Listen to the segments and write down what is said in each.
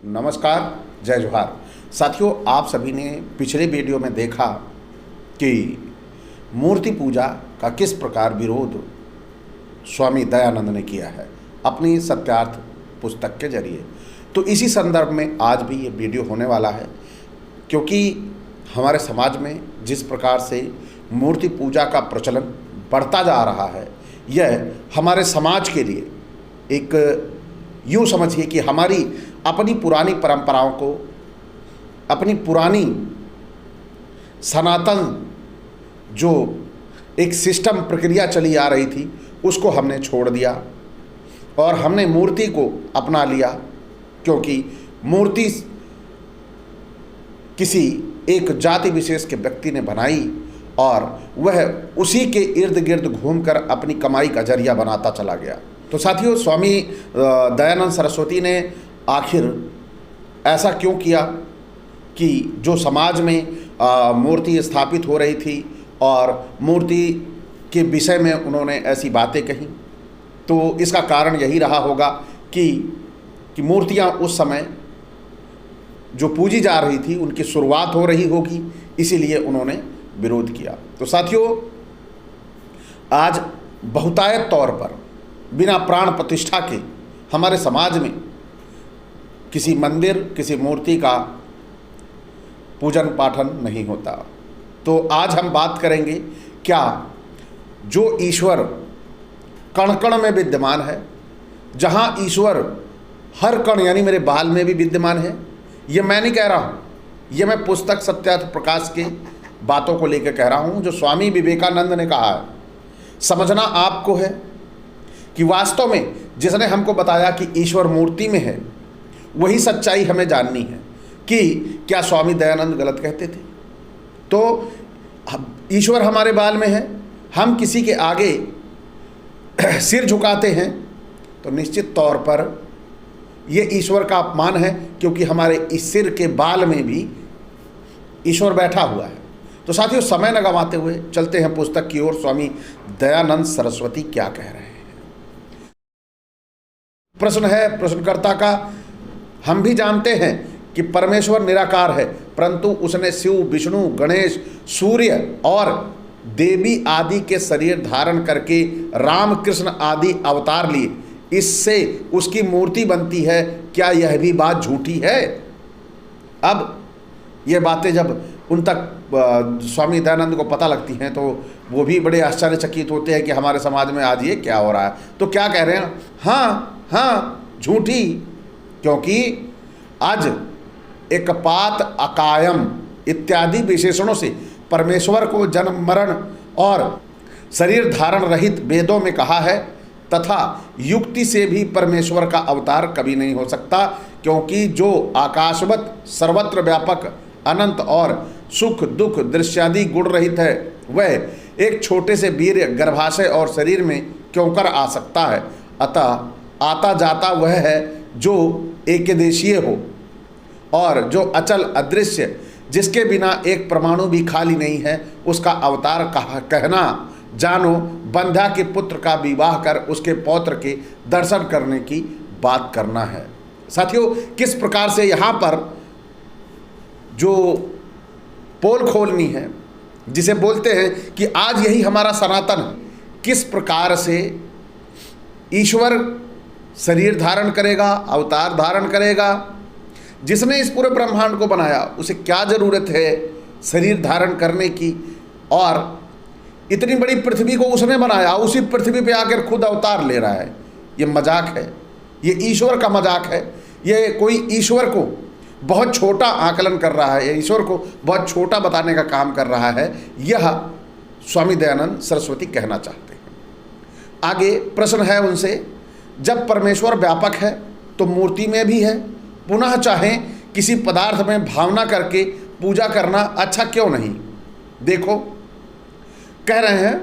नमस्कार, जय जोहार। साथियों, आप सभी ने पिछले वीडियो में देखा कि मूर्ति पूजा का किस प्रकार विरोध स्वामी दयानंद ने किया है अपनी सत्यार्थ पुस्तक के जरिए। तो इसी संदर्भ में आज भी ये वीडियो होने वाला है, क्योंकि हमारे समाज में जिस प्रकार से मूर्ति पूजा का प्रचलन बढ़ता जा रहा है, यह हमारे समाज के लिए एक यूँ समझिए कि हमारी अपनी पुरानी परंपराओं को, अपनी पुरानी सनातन जो एक सिस्टम प्रक्रिया चली आ रही थी, उसको हमने छोड़ दिया और हमने मूर्ति को अपना लिया, क्योंकि मूर्ति किसी एक जाति विशेष के व्यक्ति ने बनाई और वह उसी के इर्द गिर्द घूमकर अपनी कमाई का जरिया बनाता चला गया। तो साथियों, स्वामी दयानंद सरस्वती ने आखिर ऐसा क्यों किया कि जो समाज में मूर्ति स्थापित हो रही थी और मूर्ति के विषय में उन्होंने ऐसी बातें कही, तो इसका कारण यही रहा होगा कि मूर्तियां उस समय जो पूजी जा रही थी उनकी शुरुआत हो रही होगी, इसीलिए उन्होंने विरोध किया। तो साथियों, आज बहुतायत तौर पर बिना प्राण प्रतिष्ठा के हमारे समाज में किसी मंदिर, किसी मूर्ति का पूजन पाठन नहीं होता। तो आज हम बात करेंगे, क्या जो ईश्वर कण कण में विद्यमान है, जहाँ ईश्वर हर कण यानी मेरे बाल में भी विद्यमान है, ये मैं नहीं कह रहा हूँ, ये मैं पुस्तक सत्यार्थ प्रकाश के बातों को लेकर कह रहा हूँ, जो स्वामी विवेकानंद ने कहा है। समझना आपको है कि वास्तव में जिसने हमको बताया कि ईश्वर मूर्ति में है, वही सच्चाई हमें जाननी है कि क्या स्वामी दयानंद गलत कहते थे। तो ईश्वर हमारे बाल में है, हम किसी के आगे सिर झुकाते हैं तो निश्चित तौर पर ये ईश्वर का अपमान है, क्योंकि हमारे इस सिर के बाल में भी ईश्वर बैठा हुआ है। तो साथियों, समय न गंवाते हुए चलते हैं पुस्तक की ओर। स्वामी दयानंद सरस्वती क्या कह रहे हैं। प्रश्न है प्रश्नकर्ता का, हम भी जानते हैं कि परमेश्वर निराकार है, परंतु उसने शिव, विष्णु, गणेश, सूर्य और देवी आदि के शरीर धारण करके राम, कृष्ण आदि अवतार लिए, इससे उसकी मूर्ति बनती है। क्या यह भी बात झूठी है? अब ये बातें जब उन तक स्वामी दयानंद को पता लगती हैं तो वो भी बड़े आश्चर्यचकित होते हैं कि हमारे समाज में आज ये क्या हो रहा है। तो क्या कह रहे हैं? हाँ, झूठी, क्योंकि आज एकपात, अकायम इत्यादि विशेषणों से परमेश्वर को जन्म, मरण और शरीर धारण रहित वेदों में कहा है, तथा युक्ति से भी परमेश्वर का अवतार कभी नहीं हो सकता, क्योंकि जो आकाशवत सर्वत्र व्यापक, अनंत और सुख दुख दृश्यादि गुण रहित है, वह एक छोटे से वीर्य, गर्भाशय और शरीर में क्यों कर आ सकता है। अतः आता जाता वह है जो एकदेशीय हो और जो अचल अदृश्य, जिसके बिना एक परमाणु भी खाली नहीं है, उसका अवतार कहना जानो बंध्या के पुत्र का विवाह कर उसके पौत्र के दर्शन करने की बात करना है। साथियों, किस प्रकार से यहाँ पर जो पोल खोलनी है, जिसे बोलते हैं कि आज यही हमारा सनातन है, किस प्रकार से ईश्वर शरीर धारण करेगा, अवतार धारण करेगा। जिसने इस पूरे ब्रह्मांड को बनाया, उसे क्या ज़रूरत है शरीर धारण करने की? और इतनी बड़ी पृथ्वी को उसने बनाया, उसी पृथ्वी पे आकर खुद अवतार ले रहा है। ये मजाक है, ये ईश्वर का मजाक है। ये कोई ईश्वर को बहुत छोटा आकलन कर रहा है, ईश्वर को बहुत छोटा बताने का काम कर रहा है। यह स्वामी दयानंद सरस्वती कहना चाहते हैं। आगे प्रश्न है उनसे, जब परमेश्वर व्यापक है तो मूर्ति में भी है, पुनः चाहे किसी पदार्थ में भावना करके पूजा करना अच्छा क्यों नहीं? देखो, कह रहे हैं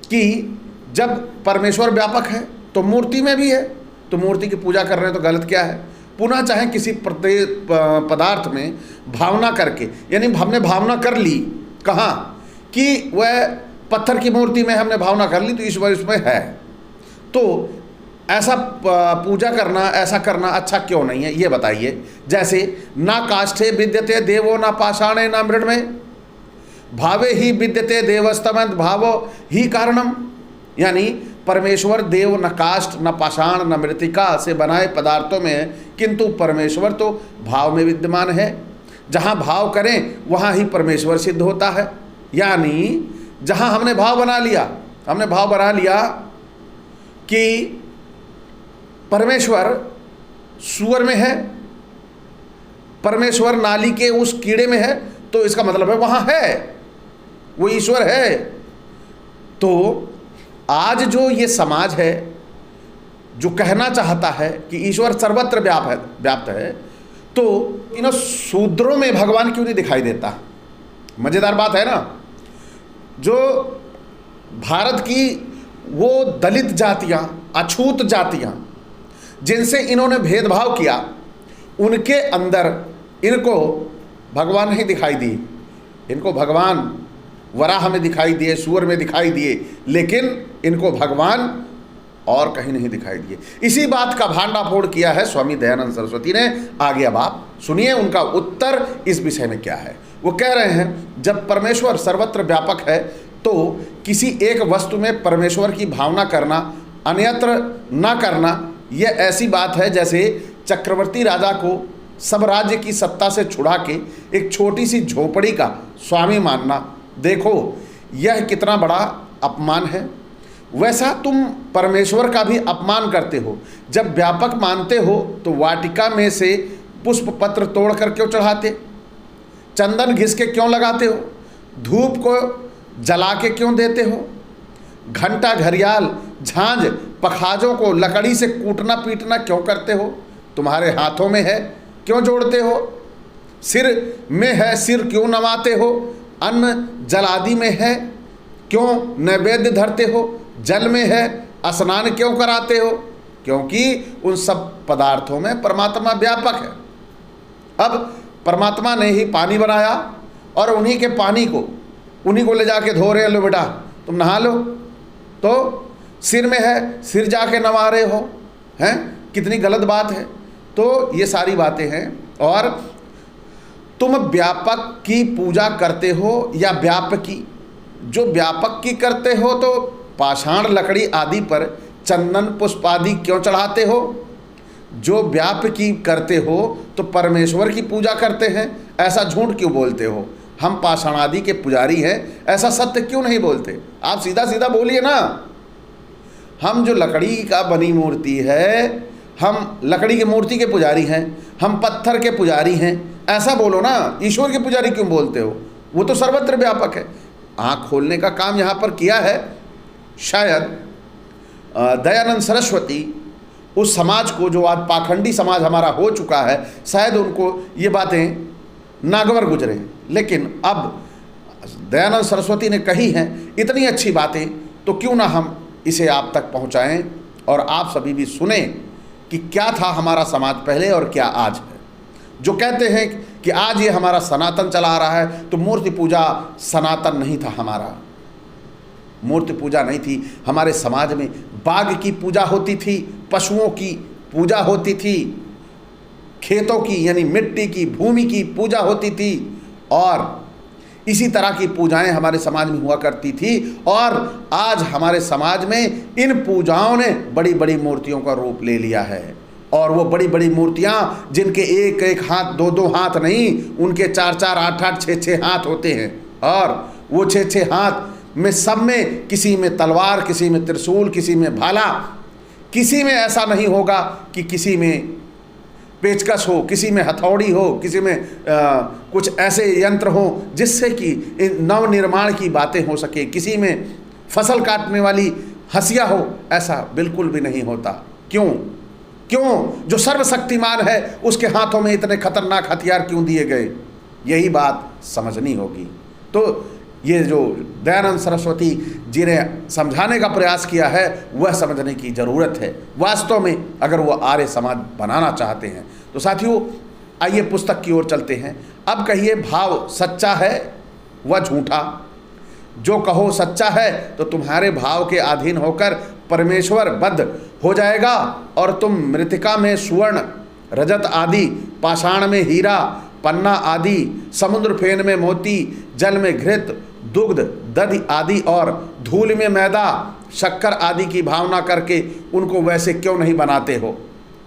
कि जब परमेश्वर व्यापक है तो मूर्ति में भी है, तो मूर्ति की पूजा कर रहे हैं तो गलत क्या है? पुनः चाहे किसी पदार्थ में भावना करके, यानी हमने भावना कर ली, कहाँ कि वह पत्थर की मूर्ति में हमने भावना कर ली तो ईश्वर इसमें है। तो ऐसा पूजा करना, ऐसा करना अच्छा क्यों नहीं है, ये बताइए। जैसे ना काष्ठे विद्यते देवो ना पाषाणे ना मृण्मये भावे ही विद्यते देवस्तमंत भावो ही कारणम, यानी परमेश्वर देव न काष्ठ न पाषाण न मृतिका से बनाए पदार्थों में है, किंतु परमेश्वर तो भाव में विद्यमान है। जहाँ भाव करें वहाँ ही परमेश्वर सिद्ध होता है। यानी जहाँ हमने भाव बना लिया कि परमेश्वर सूअर में है, परमेश्वर नाली के उस कीड़े में है, तो इसका मतलब है वहाँ है, वो ईश्वर है। तो आज जो ये समाज है जो कहना चाहता है कि ईश्वर सर्वत्र व्याप्त है, तो इन शूद्रों में भगवान क्यों नहीं दिखाई देता? मजेदार बात है ना। जो भारत की वो दलित जातियां, अछूत जातियां जिनसे इन्होंने भेदभाव किया, उनके अंदर इनको भगवान नहीं दिखाई दी। इनको भगवान वराह में दिखाई दिए, सूअर में दिखाई दिए, लेकिन इनको भगवान और कहीं नहीं दिखाई दिए। इसी बात का भांडाफोड़ किया है स्वामी दयानंद सरस्वती ने। आगे अब आप सुनिए उनका उत्तर इस विषय में क्या है। वो कह रहे हैं, जब परमेश्वर सर्वत्र व्यापक है तो किसी एक वस्तु में परमेश्वर की भावना करना, अन्यत्र न करना, यह ऐसी बात है जैसे चक्रवर्ती राजा को सब राज्य की सत्ता से छुड़ा के एक छोटी सी झोपड़ी का स्वामी मानना। देखो यह कितना बड़ा अपमान है। वैसा तुम परमेश्वर का भी अपमान करते हो। जब व्यापक मानते हो तो वाटिका में से पुष्प पत्र तोड़ कर क्यों चढ़ाते, चंदन घिस के क्यों लगाते हो, धूप को जला के क्यों देते हो, घंटा घड़ियाल झांझ पखाजों को लकड़ी से कूटना पीटना क्यों करते हो, तुम्हारे हाथों में है क्यों जोड़ते हो, सिर में है सिर क्यों नवाते हो, अन्न जल आदि में है क्यों नैवेद्य धरते हो, जल में है स्नान क्यों कराते हो, क्योंकि उन सब पदार्थों में परमात्मा व्यापक है। अब परमात्मा ने ही पानी बनाया और उन्हीं के पानी को उन्हीं को ले जाके धो रहे, लो बेटा तुम नहा लो, तो सिर में है सिर जाके नवा रहे हो, हैं, कितनी गलत बात है। तो ये सारी बातें हैं। और तुम व्यापक की पूजा करते हो या व्यापकी, जो व्यापक की करते हो तो पाषाण लकड़ी आदि पर चंदन पुष्प आदि क्यों चढ़ाते हो, जो व्यापकी करते हो तो परमेश्वर की पूजा करते हैं, ऐसा झूठ क्यों बोलते हो, हम पाषाण आदि के पुजारी हैं, ऐसा सत्य क्यों नहीं बोलते। आप सीधा सीधा बोलिए ना, हम जो लकड़ी का बनी मूर्ति है, हम लकड़ी की मूर्ति के पुजारी हैं, हम पत्थर के पुजारी हैं, ऐसा बोलो ना। ईश्वर के पुजारी क्यों बोलते हो, वो तो सर्वत्र व्यापक है। आँख खोलने का काम यहाँ पर किया है शायद दयानंद सरस्वती। उस समाज को जो आज पाखंडी समाज हमारा हो चुका है, शायद उनको ये बातें नागवर गुजरे, लेकिन अब दयानंद सरस्वती ने कही हैं इतनी अच्छी बातें, तो क्यों ना हम इसे आप तक पहुँचाएँ और आप सभी भी सुने कि क्या था हमारा समाज पहले और क्या आज है। जो कहते हैं कि आज ये हमारा सनातन चला आ रहा है, तो मूर्ति पूजा सनातन नहीं था हमारा, मूर्ति पूजा नहीं थी। हमारे समाज में बाघ की पूजा होती थी, पशुओं की पूजा होती थी, खेतों की यानी मिट्टी की भूमि की पूजा होती थी, और इसी तरह की पूजाएं हमारे समाज में हुआ करती थी। और आज हमारे समाज में इन पूजाओं ने बड़ी बड़ी मूर्तियों का रूप ले लिया है, और वो बड़ी बड़ी मूर्तियां जिनके एक एक हाथ दो दो हाथ नहीं, उनके चार चार आठ आठ छः छः हाथ होते हैं, और वो छः छः हाथ में सब में किसी में तलवार, किसी में त्रिशूल, किसी में भाला, किसी में ऐसा नहीं होगा कि किसी में पेचकस हो, किसी में हथौड़ी हो, किसी में कुछ ऐसे यंत्र हो जिससे कि नव निर्माण की बातें हो सके, किसी में फसल काटने वाली हंसिया हो, ऐसा बिल्कुल भी नहीं होता। क्यों क्यों जो सर्वशक्तिमान है उसके हाथों में इतने खतरनाक हथियार क्यों दिए गए, यही बात समझनी होगी। तो ये जो दयानंद सरस्वती जी ने समझाने का प्रयास किया है, वह समझने की ज़रूरत है वास्तव में, अगर वो आर्य समाज बनाना चाहते हैं। तो साथियों आइए पुस्तक की ओर चलते हैं। अब कहिए भाव सच्चा है व झूठा। जो कहो सच्चा है तो तुम्हारे भाव के अधीन होकर परमेश्वर बद्ध हो जाएगा और तुम मृतिका में सुवर्ण, रजत आदि, पाषाण में हीरा, पन्ना आदि, समुद्र फेन में मोती, जल में घृत, दुग्ध, दधि आदि और धूल में मैदा, शक्कर आदि की भावना करके उनको वैसे क्यों नहीं बनाते हो?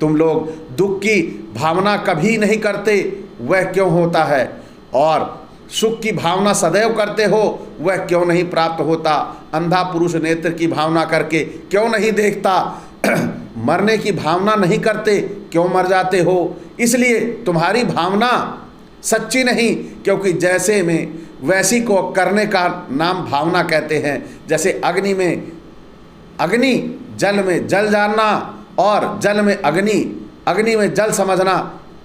तुम लोग दुख की भावना कभी नहीं करते, वह क्यों होता है? और सुख की भावना सदैव करते हो, वह क्यों नहीं प्राप्त होता? अंधा पुरुष नेत्र की भावना करके क्यों नहीं देखता? मरने की भावना नहीं करते, क्यों मर जाते हो? इसलिए तुम्हारी भावना सच्ची नहीं, क्योंकि जैसे में वैसी को करने का नाम भावना कहते हैं। जैसे अग्नि में अग्नि, जल में जल जानना और जल में अग्नि, अग्नि में जल समझना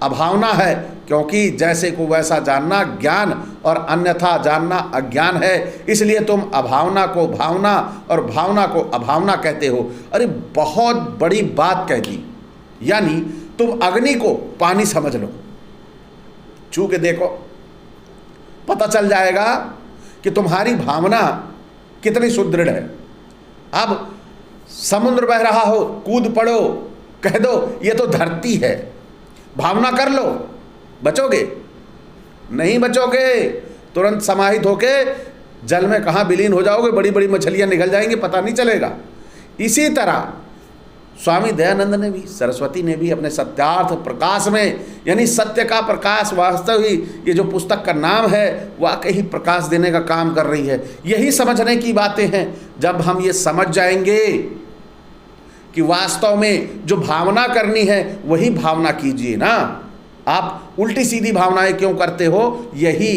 अभावना है, क्योंकि जैसे को वैसा जानना ज्ञान और अन्यथा जानना अज्ञान है। इसलिए तुम अभावना को भावना और भावना को अभावना कहते हो। अरे बहुत बड़ी बात कह दी। यानी तुम अग्नि को पानी समझ लो, छू के देखो, पता चल जाएगा कि तुम्हारी भावना कितनी सुदृढ़ है। अब समुद्र बह रहा हो, कूद पड़ो, कह दो ये तो धरती है, भावना कर लो, बचोगे? नहीं बचोगे। तुरंत समाहित होके जल में कहाँ विलीन हो जाओगे, बड़ी बड़ी मछलियां निकल जाएंगी, पता नहीं चलेगा। इसी तरह स्वामी दयानंद ने भी, सरस्वती ने भी अपने सत्यार्थ प्रकाश में, यानी सत्य का प्रकाश, वास्तव ही ये जो पुस्तक का नाम है वाकई ही प्रकाश देने का काम कर रही है। यही समझने की बातें हैं। जब हम ये समझ जाएंगे कि वास्तव में जो भावना करनी है वही भावना कीजिए ना। आप उल्टी सीधी भावनाएं क्यों करते हो? यही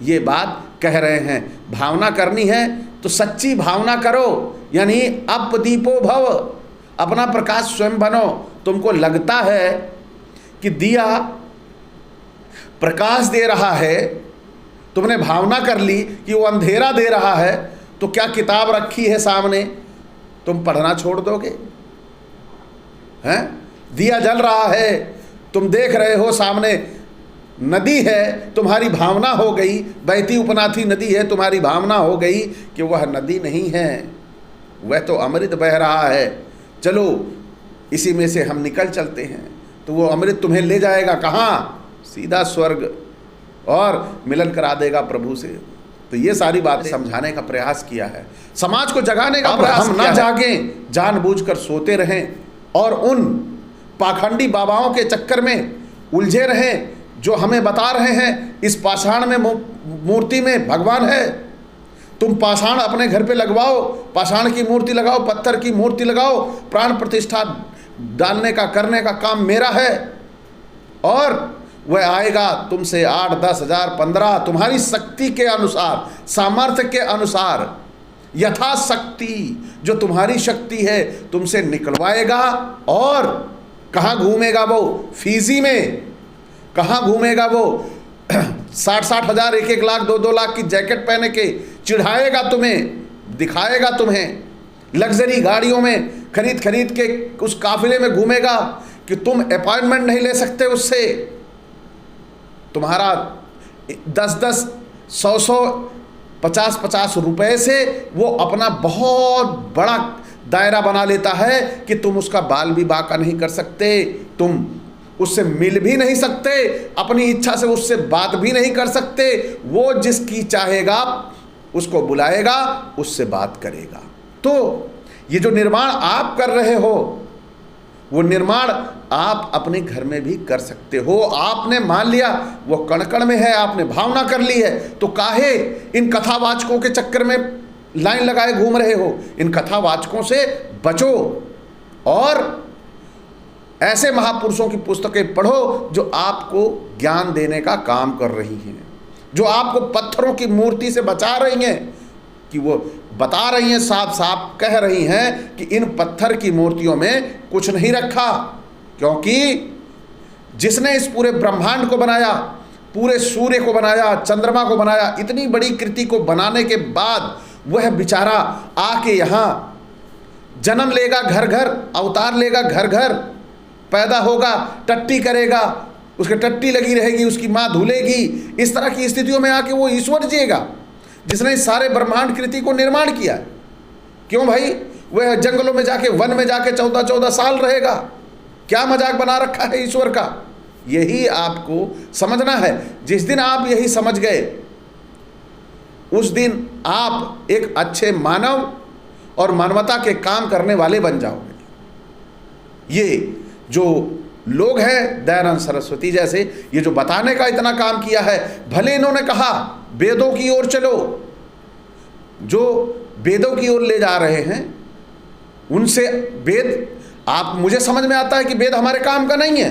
ये बात कह रहे हैं। भावना करनी है तो सच्ची भावना करो, यानी अपदीपो भव, अपना प्रकाश स्वयं बनो। तुमको लगता है कि दिया प्रकाश दे रहा है, तुमने भावना कर ली कि वो अंधेरा दे रहा है, तो क्या किताब रखी है सामने, तुम पढ़ना छोड़ दोगे? हैं? दिया जल रहा है, तुम देख रहे हो सामने नदी है, तुम्हारी भावना हो गई, बहती उपनाथी नदी है, तुम्हारी भावना हो गई कि वह नदी नहीं है, वह तो अमृत बह रहा है, चलो इसी में से हम निकल चलते हैं। तो वो अमृत तुम्हें ले जाएगा कहाँ? सीधा स्वर्ग, और मिलन करा देगा प्रभु से। तो ये सारी बातें समझाने का प्रयास किया है, समाज को जगाने का प्रयास। हम ना जागें, जानबूझकर सोते रहें और उन पाखंडी बाबाओं के चक्कर में उलझे रहें जो हमें बता रहे हैं इस पाषाण में मूर्ति में भगवान है। तुम पाषाण अपने घर पे लगवाओ, पाषाण की मूर्ति लगाओ, पत्थर की मूर्ति लगाओ, प्राण प्रतिष्ठा डालने का करने का काम मेरा है, और वह आएगा तुमसे 8, 10 हजार, 15 तुम्हारी शक्ति के अनुसार, सामर्थ्य के अनुसार, यथाशक्ति जो तुम्हारी शक्ति है तुमसे निकलवाएगा। और कहाँ घूमेगा वो? फीजी में। कहाँ घूमेगा वो? 60-60 हजार, 1-1 लाख, 2-2 लाख की जैकेट पहने के चिढ़ाएगा तुम्हें, दिखाएगा तुम्हें, लग्जरी गाड़ियों में खरीद के उस काफिले में घूमेगा कि तुम अपॉइंटमेंट नहीं ले सकते उससे। तुम्हारा 10-10, 100-100, 50-50 रुपए से वो अपना बहुत बड़ा दायरा बना लेता है कि तुम उसका बाल भी बाका नहीं कर सकते, तुम उससे मिल भी नहीं सकते, अपनी इच्छा से उससे बात भी नहीं कर सकते। वो जिसकी चाहेगा उसको बुलाएगा, उससे बात करेगा। तो ये जो निर्माण आप कर रहे हो, वो निर्माण आप अपने घर में भी कर सकते हो। आपने मान लिया वो कण-कण में है, आपने भावना कर ली है, तो काहे इन कथावाचकों के चक्कर में लाइन लगाए घूम रहे हो? इन कथावाचकों से बचो और ऐसे महापुरुषों की पुस्तकें पढ़ो जो आपको ज्ञान देने का काम कर रही हैं, जो आपको पत्थरों की मूर्ति से बचा रही हैं, कि वो बता रही हैं, साफ साफ कह रही हैं कि इन पत्थर की मूर्तियों में कुछ नहीं रखा, क्योंकि जिसने इस पूरे ब्रह्मांड को बनाया, पूरे सूर्य को बनाया, चंद्रमा को बनाया, इतनी बड़ी कृति को बनाने के बाद वह बेचारा आके यहाँ जन्म लेगा, घर घर अवतार लेगा, घर घर पैदा होगा, टट्टी करेगा, उसके टट्टी लगी रहेगी, उसकी माँ धुलेगी। इस तरह की स्थितियों में आके वो ईश्वर जिएगा जिसने इस सारे ब्रह्मांड कृति को निर्माण किया। क्यों भाई? वह जंगलों में जाके, वन में जाके 14-14 साल रहेगा। क्या मजाक बना रखा है ईश्वर का? यही आपको समझना है। जिस दिन आप यही समझ गए, उस दिन आप एक अच्छे मानव और मानवता के काम करने वाले बन जाओगे। ये जो लोग हैं दयानंद सरस्वती जैसे, ये जो बताने का इतना काम किया है, भले इन्होंने कहा वेदों की ओर चलो, जो वेदों की ओर ले जा रहे हैं उनसे वेद, आप, मुझे समझ में आता है कि वेद हमारे काम का नहीं है,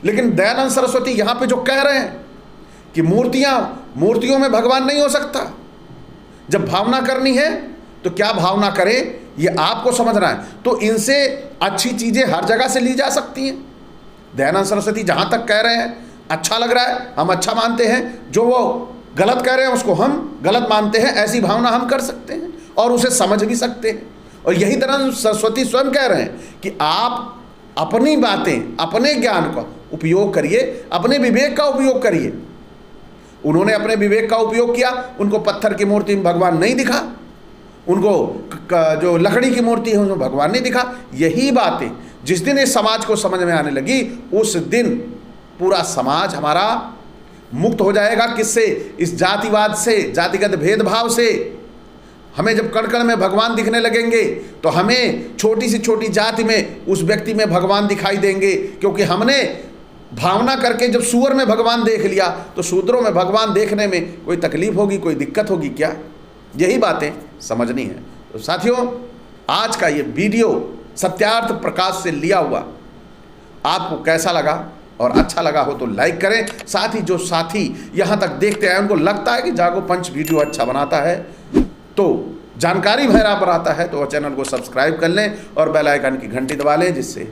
लेकिन दयानंद सरस्वती यहाँ पे जो कह रहे हैं कि मूर्तियों में भगवान नहीं हो सकता, जब भावना करनी है तो क्या भावना करें, ये आपको समझना है। तो इनसे अच्छी चीज़ें हर जगह से ली जा सकती हैं। दयानंद सरस्वती जहाँ तक कह रहे हैं अच्छा लग रहा है, हम अच्छा मानते हैं, जो वो गलत कह रहे हैं उसको हम गलत मानते हैं, ऐसी भावना हम कर सकते हैं और उसे समझ भी सकते हैं। और यही तरह सरस्वती स्वयं कह रहे हैं कि आप अपनी बातें, अपने ज्ञान का उपयोग करिए, अपने विवेक का उपयोग करिए। उन्होंने अपने विवेक का उपयोग किया, उनको पत्थर की मूर्ति में भगवान नहीं दिखा, उनको जो लकड़ी की मूर्ति है उसमें भगवान नहीं दिखा। यही बातें जिस दिन इस समाज को समझ में आने लगी, उस दिन पूरा समाज हमारा मुक्त हो जाएगा। किससे? इस जातिवाद से, जातिगत भेदभाव से। हमें जब कण कण में भगवान दिखने लगेंगे तो हमें छोटी से छोटी जाति में उस व्यक्ति में भगवान दिखाई देंगे, क्योंकि हमने भावना करके जब सूअर में भगवान देख लिया तो शूद्रों में भगवान देखने में कोई तकलीफ होगी, कोई दिक्कत होगी क्या? यही बातें समझनी है। तो साथियों, आज का ये वीडियो सत्यार्थ प्रकाश से लिया हुआ आपको कैसा लगा? और अच्छा लगा हो तो लाइक करें। साथ ही जो साथी यहाँ तक देखते हैं उनको लगता है कि जागो पंच वीडियो अच्छा बनाता है, तो जानकारी बराबर आता है, तो चैनल को सब्सक्राइब कर लें और बेल आइकन की घंटी दबा लें, जिससे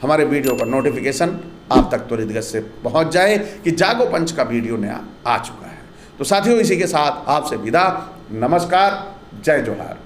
हमारे वीडियो का नोटिफिकेशन आप तक त्वरित गति से पहुँच जाए कि जागो पंच का वीडियो नया आ चुका है। तो साथियों, इसी के साथ आपसे विदा। नमस्कार, जय जोहार।